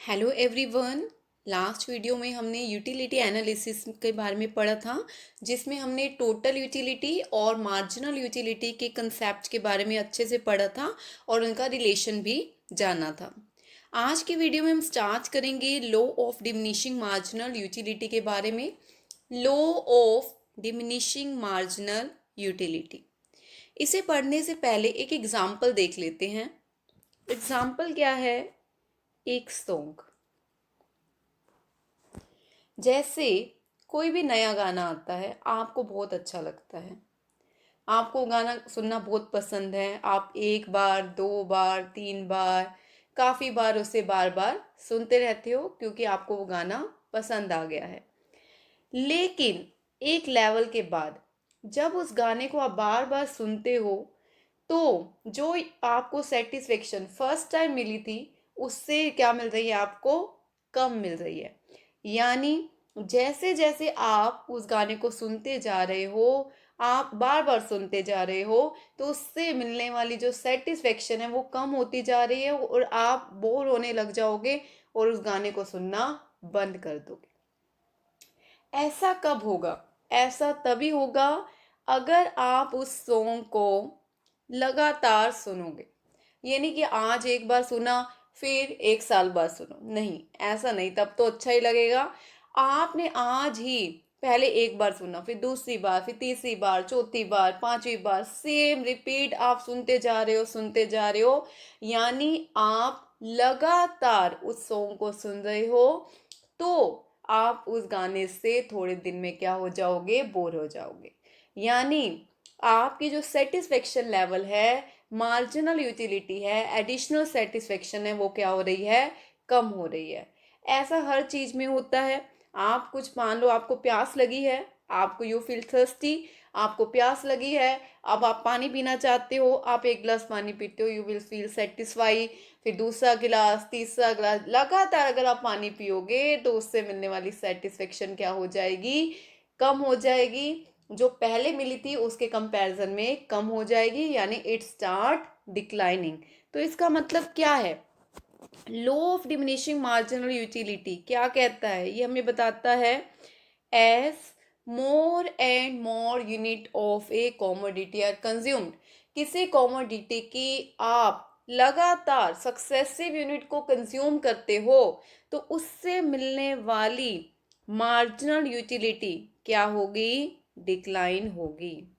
Hello everyone. Last video में हमने utility analysis के बारे में पढ़ा था, जिसमें हमने टोटल यूटिलिटी और मार्जिनल यूटिलिटी के कंसेप्ट के बारे में अच्छे से पढ़ा था और उनका रिलेशन भी जाना था। आज की वीडियो में हम स्टार्ट करेंगे law of diminishing marginal utility के बारे में। Law of diminishing marginal utility, इसे पढ़ने से पहले एक एग्जाम्पल देख लेते हैं। एग्जाम्पल क्या है? एक सॉन्ग। जैसे कोई भी नया गाना आता है, आपको बहुत अच्छा लगता है, आपको गाना सुनना बहुत पसंद है, आप एक बार, दो बार, तीन बार, काफ़ी बार उसे बार बार सुनते रहते हो क्योंकि आपको वो गाना पसंद आ गया है। लेकिन एक लेवल के बाद जब उस गाने को आप बार बार सुनते हो तो जो आपको सेटिस्फेक्शन फर्स्ट टाइम मिली थी, उससे क्या मिल रही है? आपको कम मिल रही है। यानी जैसे जैसे आप उस गाने को सुनते जा रहे हो, आप बार बार सुनते जा रहे हो, तो उससे मिलने वाली जो सेटिस्फेक्शन है वो कम होती जा रही है और आप बोर होने लग जाओगे और उस गाने को सुनना बंद कर दोगे। ऐसा कब होगा? ऐसा तभी होगा अगर आप उस सॉन्ग को लगातार सुनोगे। ये नहीं कि आज एक बार सुना फिर एक साल बाद सुनो, नहीं, ऐसा नहीं। तब तो अच्छा ही लगेगा। आपने आज ही पहले एक बार सुना, फिर दूसरी बार, फिर तीसरी बार, चौथी बार, पांचवी बार, सेम रिपीट आप सुनते जा रहे हो, सुनते जा रहे हो। यानी आप लगातार उस सॉन्ग को सुन रहे हो, तो आप उस गाने से थोड़े दिन में क्या हो जाओगे? बोर हो जाओगे। यानी आपकी जो सेटिस्फेक्शन लेवल है, मार्जिनल यूटिलिटी है, एडिशनल सेटिस्फेक्शन है, वो क्या हो रही है? कम हो रही है। ऐसा हर चीज में होता है। आप कुछ मान लो, आपको प्यास लगी है, आपको यू फील थर्स्टी, आपको प्यास लगी है, अब आप पानी पीना चाहते हो, आप एक गिलास पानी पीते हो, यू विल फील सेटिस्फाई। फिर दूसरा गिलास, तीसरा गिलास, लगातार अगर आप पानी पियोगे तो उससे मिलने वाली सेटिस्फेक्शन क्या हो जाएगी? कम हो जाएगी। जो पहले मिली थी उसके कंपैरिजन में कम हो जाएगी, यानी इट स्टार्ट डिक्लाइनिंग। तो इसका मतलब क्या है? Law of diminishing marginal utility क्या कहता है? ये हमें बताता है as more and more unit of a commodity are consumed. किसी कॉमोडिटी की आप लगातार सक्सेसिव यूनिट को कंज्यूम करते हो तो उससे मिलने वाली मार्जिनल यूटिलिटी क्या होगी? डिक्लाइन होगी।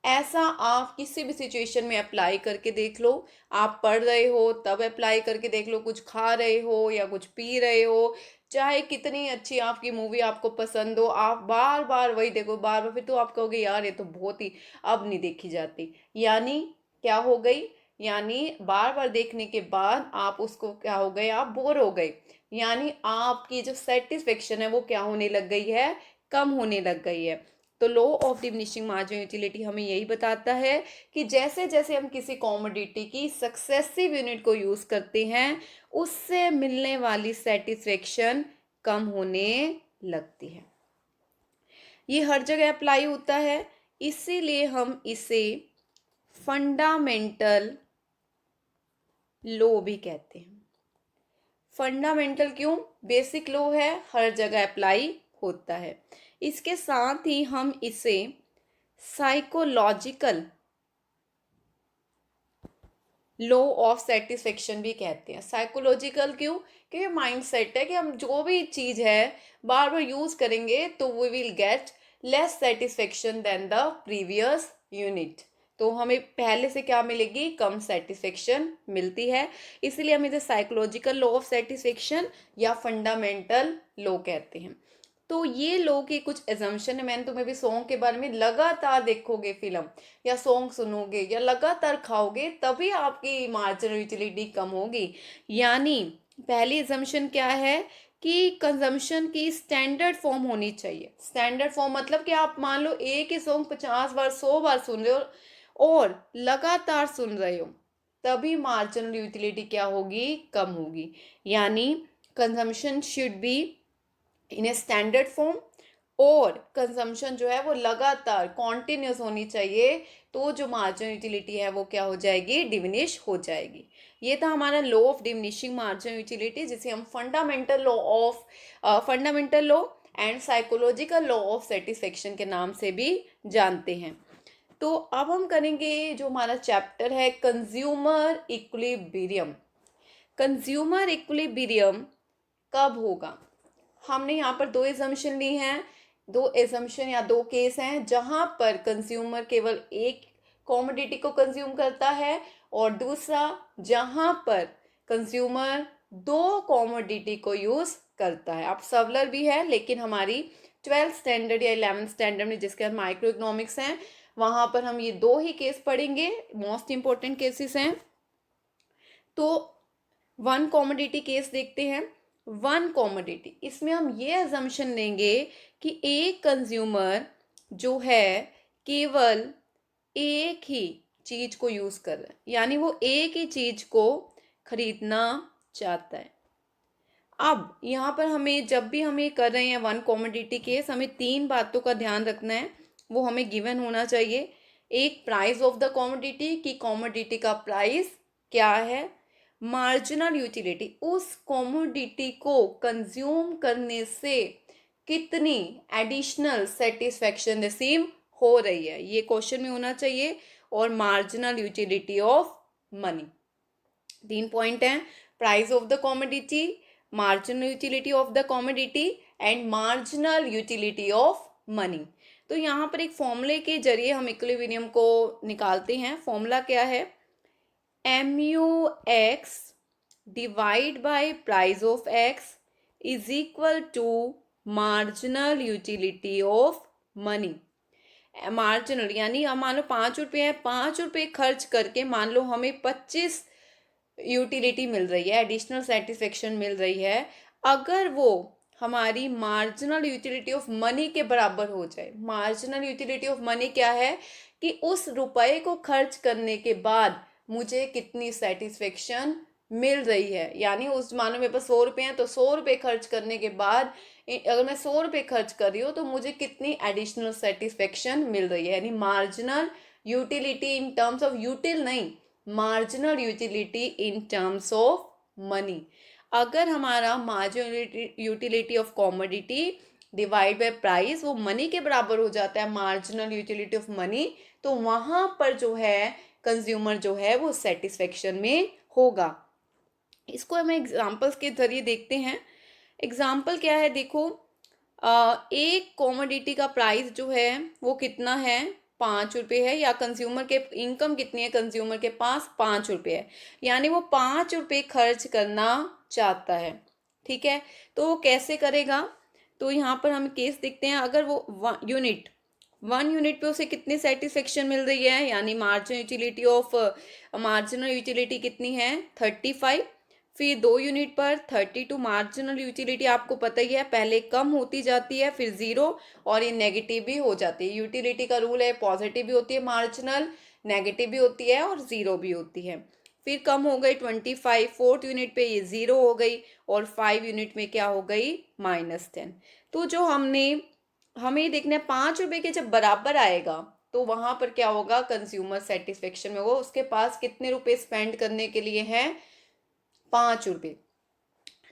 ऐसा आप किसी भी सिचुएशन में अप्लाई करके देख लो। आप पढ़ रहे हो तब अप्लाई करके देख लो, कुछ खा रहे हो या कुछ पी रहे हो, चाहे कितनी अच्छी आपकी मूवी आपको पसंद हो, आप बार बार वही देखो, बार बार, फिर तो आप कहोगे यार ये तो बहुत ही अब नहीं देखी जाती। यानी क्या हो गई? यानी बार बार देखने के बाद आप उसको क्या हो गए? आप बोर हो गए। यानी आपकी जो सेटिस्फेक्शन है वो क्या होने लग गई है? कम होने लग गई है। तो law of diminishing marginal utility हमें यही बताता है कि जैसे जैसे हम किसी कॉमोडिटी की सक्सेसिव यूनिट को यूज करते हैं, उससे मिलने वाली सेटिस्फेक्शन कम होने लगती है। ये हर जगह अप्लाई होता है, इसीलिए हम इसे फंडामेंटल लॉ भी कहते हैं। फंडामेंटल क्यों? बेसिक लॉ है, हर जगह अप्लाई होता है। इसके साथ ही हम इसे साइकोलॉजिकल लॉ ऑफ सेटिस्फेक्शन भी कहते हैं। साइकोलॉजिकल क्यों? क्योंकि माइंड सेट है कि हम जो भी चीज़ है बार बार यूज करेंगे तो we will get less satisfaction than the previous unit. तो हमें पहले से क्या मिलेगी? कम सेटिस्फेक्शन मिलती है। इसलिए हम इसे साइकोलॉजिकल लॉ ऑफ सेटिस्फेक्शन या फंडामेंटल लॉ कहते हैं। तो ये लो के कुछ एजम्पशन है। मैंने तुम्हें भी सॉन्ग के बारे में, लगातार देखोगे फिल्म या सॉन्ग सुनोगे या लगातार खाओगे तभी आपकी मार्जिनल यूटिलिटी कम होगी। यानी पहली एजम्पशन क्या है कि कंजम्पशन की स्टैंडर्ड फॉर्म होनी चाहिए। स्टैंडर्ड फॉर्म मतलब कि आप मान लो एक ही सॉन्ग 50 बार, 100 बार सुन रहे हो और लगातार सुन रहे हो, तभी मार्जिनल यूटिलिटी क्या होगी? कम होगी। यानी consumption should be in a standard form और कंजम्पशन जो है वो लगातार कॉन्टिन्यूस होनी चाहिए, तो जो मार्जिनल यूटिलिटी है वो क्या हो जाएगी? डिमिनिश हो जाएगी। ये था हमारा law of diminishing marginal utility, जिसे हम fundamental law and psychological law of satisfaction के नाम से भी जानते हैं। तो अब हम करेंगे जो हमारा चैप्टर है कंज्यूमर इक्विलिब्रियम। कंज्यूमर इक्विलिब्रियम कब होगा? हमने यहाँ पर दो एजम्पशन ली हैं, दो एजम्पशन या दो केस हैं जहाँ पर कंज्यूमर केवल एक कॉमोडिटी को कंज्यूम करता है, और दूसरा जहाँ पर कंज्यूमर दो कॉमोडिटी को यूज करता है। अब सवलर भी है, लेकिन हमारी 12th स्टैंडर्ड या 11th स्टैंडर्ड में जिसके अंदर माइक्रो इकोनॉमिक्स हैं, वहाँ पर हम ये दो ही केस पढ़ेंगे, मोस्ट इंपॉर्टेंट केसेस हैं। तो वन कॉमोडिटी केस देखते हैं। वन कॉमोडिटी, इसमें हम ये अजम्पशन लेंगे कि एक कंज्यूमर जो है केवल एक ही चीज को यूज कर रहा है, यानी वो एक ही चीज को खरीदना चाहता है। अब यहाँ पर हमें जब भी हम ये कर रहे हैं वन कॉमोडिटी केस, हमें तीन बातों का ध्यान रखना है, वो हमें गिवन होना चाहिए। एक, प्राइस ऑफ द कॉमोडिटी, कि कॉमोडिटी का प्राइस क्या है। मार्जिनल यूटिलिटी, उस कॉमोडिटी को कंज्यूम करने से कितनी एडिशनल सेटिस्फेक्शन रिसीव हो रही है, ये क्वेश्चन में होना चाहिए। और मार्जिनल यूटिलिटी ऑफ मनी। तीन पॉइंट हैं, price of the commodity, marginal utility of the commodity and marginal utility of money. तो यहाँ पर एक फॉर्मूले के जरिए हम इक्विलिब्रियम को निकालते हैं। फॉर्मूला क्या है? MUX divide by price of X is equal to marginal utility of money. Marginal यानी हम मान लो 5 रुपये है, 5 रुपये खर्च करके मान लो हमें 25 यूटिलिटी मिल रही है, एडिशनल सेटिस्फेक्शन मिल रही है। अगर वो हमारी मार्जिनल यूटिलिटी ऑफ मनी के बराबर हो जाए। मार्जिनल यूटिलिटी ऑफ मनी क्या है? कि उस रुपए को खर्च करने के बाद मुझे कितनी सेटिस्फेक्शन मिल रही है। यानी उस मानो मेरे पास 100 रुपये हैं, तो 100 रुपये खर्च करने के बाद अगर मैं 100 रुपये खर्च कर रही हूँ तो मुझे कितनी एडिशनल सेटिस्फेक्शन मिल रही है। यानी marginal utility in terms of util नहीं, marginal utility in terms of money. अगर हमारा marginal utility of commodity divide by price वो मनी के बराबर हो जाता है, मार्जिनल यूटिलिटी ऑफ मनी, तो वहां पर जो है कंज्यूमर जो है वो सेटिस्फेक्शन में होगा। इसको हम एग्जांपल्स के जरिए देखते हैं। एग्जाम्पल क्या है, देखो एक कॉमोडिटी का प्राइस जो है वो कितना है, 5 रुपये है, या कंज्यूमर के इनकम कितनी है, कंज्यूमर के पास 5 रुपये है, यानी वो 5 रुपये खर्च करना चाहता है। ठीक है, तो वो कैसे करेगा? तो यहाँ पर हम केस देखते हैं। अगर वो वन यूनिट पे उसे कितनी सेटिस्फेक्शन मिल रही है, यानी मार्जिनल यूटिलिटी कितनी है, 35। फिर 2 यूनिट पर 32। मार्जिनल यूटिलिटी आपको पता ही है पहले कम होती जाती है, फिर 0, और ये नेगेटिव भी हो जाती है। यूटिलिटी का रूल है, पॉजिटिव भी होती है मार्जिनल, नेगेटिव भी होती है और 0 भी होती है। फिर कम हो गई 25, 4th यूनिट पे ये 0 हो गई, और 5 यूनिट में क्या हो गई, -10। तो जो हमें देखना है 5 रुपये के जब बराबर आएगा तो वहां पर क्या होगा, कंज्यूमर सेटिस्फेक्शन में होगा। उसके पास कितने रुपए स्पेंड करने के लिए हैं, 5 रुपये।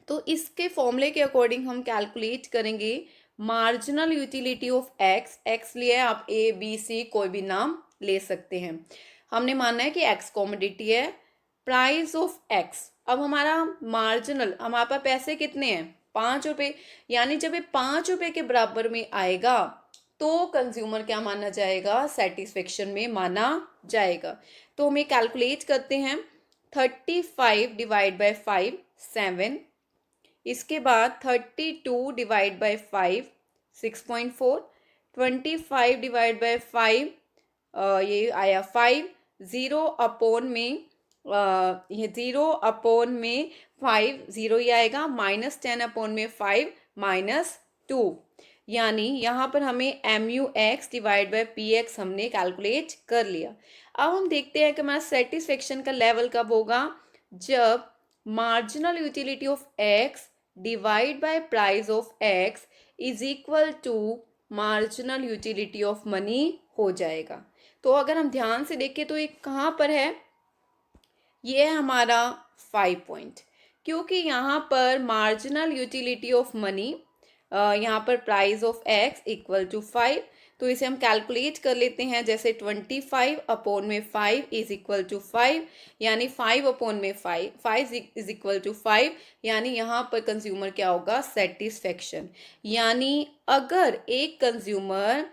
तो इसके फॉर्मूले के अकॉर्डिंग हम कैलकुलेट करेंगे marginal utility of x. X लिया है, आप ABC कोई भी नाम ले सकते हैं। हमने माना है कि एक्स कॉमोडिटी है, प्राइस ऑफ एक्स। अब हमारा मार्जिनल, हमारे पास पैसे कितने हैं, 5 रुपये, यानी जब ये 5 रुपये के बराबर में आएगा तो कंज्यूमर क्या माना जाएगा, सेटिस्फेक्शन में माना जाएगा। तो हम ये कैलकुलेट करते हैं। 35 डिवाइड बाय 5 7। इसके बाद 32 डिवाइड बाय 5 6.4। 25 डिवाइड बाय 5 ये आया 5। 0 अपॉन में ये 0 अपॉन में 5 0 ही आएगा, -10 अपॉन में 5 -2। यानी यहाँ पर हमें MUX डिवाइड बाय PX हमने कैलकुलेट कर लिया। अब हम देखते हैं कि हमारा सेटिस्फेक्शन का लेवल कब होगा, जब marginal utility of X divide by price of X is equal to marginal utility of money हो जाएगा। तो अगर हम ध्यान से देखें तो ये कहाँ पर है, ये है हमारा 5 पॉइंट। क्योंकि यहाँ पर मार्जिनल यूटिलिटी ऑफ मनी, यहाँ पर price of X equal to 5, तो इसे हम कैलकुलेट कर लेते हैं। जैसे 25 अपॉन में 5 इज इक्वल टू 5, यानी 5 अपॉन में 5 इज इक्वल टू 5, यानी यहाँ पर कंज्यूमर क्या होगा, सेटिस्फेक्शन। यानी अगर एक कंज्यूमर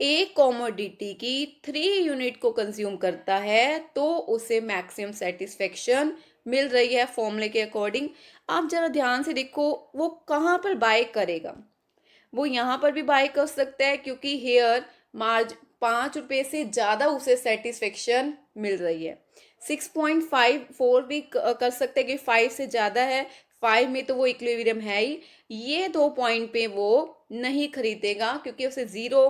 एक कॉमोडिटी की 3 यूनिट को कंज्यूम करता है तो उसे मैक्सिमम सेटिस्फेक्शन मिल रही है फॉर्मूले के अकॉर्डिंग। आप जरा ध्यान से देखो वो कहाँ पर बाय करेगा। वो यहाँ पर भी बाय कर सकता है क्योंकि हेयर मार्ज 5 रुपये से ज़्यादा उसे सेटिस्फेक्शन मिल रही है। 6.54 भी कर सकते हैं कि 5 से ज़्यादा है, 5 में तो वो इक्विलिब्रियम है ही। ये 2 पॉइंट पे वो नहीं खरीदेगा क्योंकि उसे ज़ीरो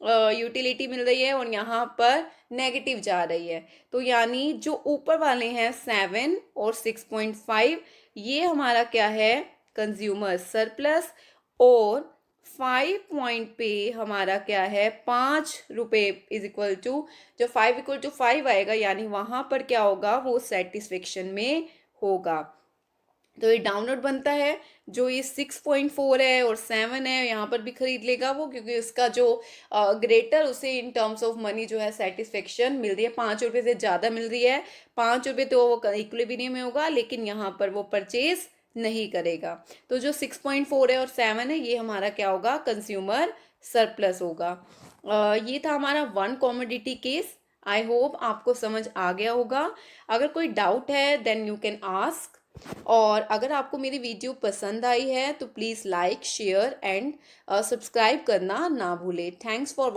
यूटिलिटी मिल रही है और यहाँ पर नेगेटिव जा रही है। तो यानी जो ऊपर वाले हैं 7 और 6.5, ये हमारा क्या है, कंज्यूमर सरप्लस। और 5 पॉइंट पे हमारा क्या है, 5 रुपये इज इक्वल टू, जो 5 इक्वल टू 5 आएगा यानी वहां पर क्या होगा, वो सेटिस्फेक्शन में होगा। तो ये डाउनलोड बनता है। जो ये 6.4 है और 7 है यहाँ पर भी खरीद लेगा वो, क्योंकि उसका जो ग्रेटर उसे इन टर्म्स ऑफ मनी जो है सेटिस्फेक्शन मिल रही है, 5 रुपये से ज़्यादा मिल रही है। 5 रुपये तो वो इक्विलिब्रियम में होगा, लेकिन यहाँ पर वो परचेज नहीं करेगा। तो जो 6.4 है और 7 है ये हमारा क्या होगा, कंज्यूमर सरप्लस होगा। ये था हमारा 1 कॉमोडिटी केस। आई होप आपको समझ आ गया होगा। अगर कोई डाउट है देन यू कैन आस्क। और अगर आपको मेरी वीडियो पसंद आई है तो please like share and subscribe करना ना भूलें। Thanks for